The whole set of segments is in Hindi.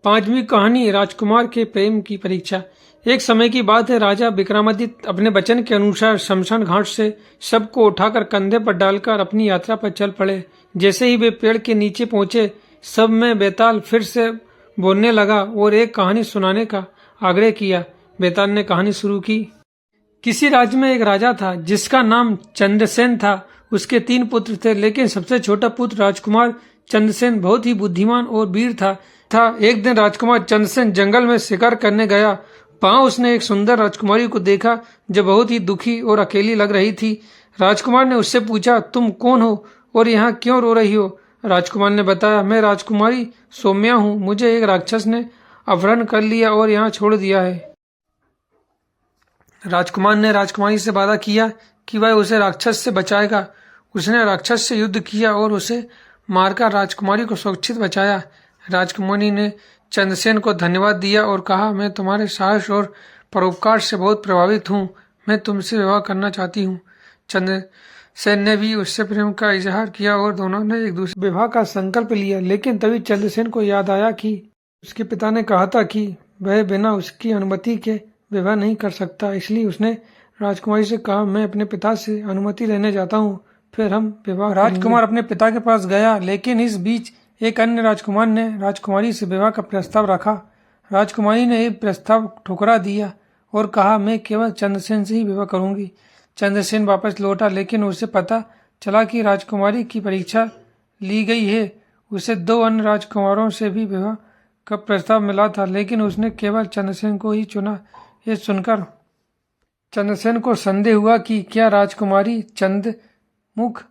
पांचवी कहानी राजकुमार के प्रेम की परीक्षा। एक समय की बात है, राजा विक्रमादित्य अपने वचन के अनुसार शमशान घाट से सबको उठाकर कंधे पर डालकर अपनी यात्रा पर चल पड़े। जैसे ही वे पेड़ के नीचे पहुंचे, सब में बेताल फिर से बोलने लगा और एक कहानी सुनाने का आग्रह किया। बेताल ने कहानी शुरू की। किसी राज्य में एक राजा था जिसका नाम चंद्रसेन था। उसके 3 पुत्र थे, लेकिन सबसे छोटा पुत्र राजकुमार चंद्रसेन बहुत ही बुद्धिमान और वीर था। एक दिन राजकुमार चंद्रसेन जंगल में शिकार करने गया। वहां उसने एक सुंदर राजकुमारी को देखा जो बहुत ही दुखी और अकेली लग रही थी। राजकुमार ने उससे पूछा, तुम कौन हो और यहाँ क्यों रो रही हो? राजकुमार ने बताया, मैं राजकुमारी सौम्या हूँ। मुझे एक राक्षस ने अपहरण कर लिया और यहाँ छोड़ दिया है। राजकुमार ने राजकुमारी से वादा किया कि वह उसे राक्षस से बचाएगा। उसने राक्षस से युद्ध किया और उसे मारकर राजकुमारी को सुरक्षित बचाया। राजकुमारी ने चंद्रसेन को धन्यवाद दिया और कहा, मैं तुम्हारे साहस और परोपकार से बहुत प्रभावित हूँ। मैं तुमसे विवाह करना चाहती हूँ। चंद्रसेन ने भी उससे प्रेम का इजहार किया और दोनों ने एक दूसरे विवाह का संकल्प लिया। लेकिन तभी चंद्रसेन को याद आया कि उसके पिता ने कहा था कि वह बिना उसकी अनुमति के विवाह नहीं कर सकता। इसलिए उसने राजकुमारी से कहा, मैं अपने पिता से अनुमति लेने जाता हूँ, फिर हम विवाह। राजकुमार अपने पिता के पास गया, लेकिन इस बीच एक अन्य राजकुमार ने राजकुमारी से विवाह का प्रस्ताव रखा। राजकुमारी ने यह प्रस्ताव ठुकरा दिया और कहा, मैं केवल चंद्रसेन से ही विवाह करूंगी। चंद्रसेन वापस लौटा, लेकिन उसे पता चला कि राजकुमारी की परीक्षा ली गई है। उसे 2 अन्य राजकुमारों से भी विवाह का प्रस्ताव मिला था, लेकिन उसने केवल चंद्रसेन को ही चुना। ये सुनकर चंद्रसेन को संदेह हुआ कि क्या राजकुमारी चंद्रमुख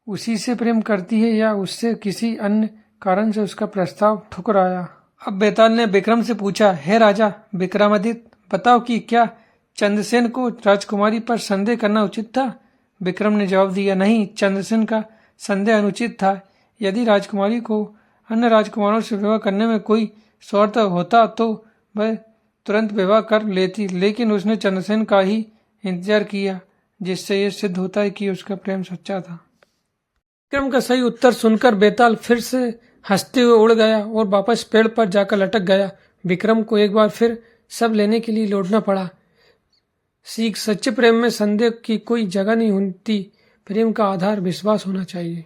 उसी से प्रेम करती है या उससे किसी अन्य कारण से उसका प्रस्ताव ठुकराया। अब बेताल ने विक्रम से पूछा, हे राजा विक्रमादित्य, बताओ कि क्या चंद्रसेन को राजकुमारी पर संदेह करना उचित था? विक्रम ने जवाब दिया, नहीं, चंद्रसेन का संदेह अनुचित था। यदि राजकुमारी को अन्य राजकुमारों से विवाह करने में कोई स्वार्थ होता तो वह तुरंत विवाह कर लेती, लेकिन उसने चंद्रसेन का ही इंतजार किया, जिससे यह सिद्ध होता है कि उसका प्रेम सच्चा था। विक्रम का सही उत्तर सुनकर बेताल फिर से हंसते हुए उड़ गया और वापस पेड़ पर जाकर लटक गया। विक्रम को एक बार फिर सब लेने के लिए लौटना पड़ा। सीख, सच्चे प्रेम में संदेह की कोई जगह नहीं होती। प्रेम का आधार विश्वास होना चाहिए।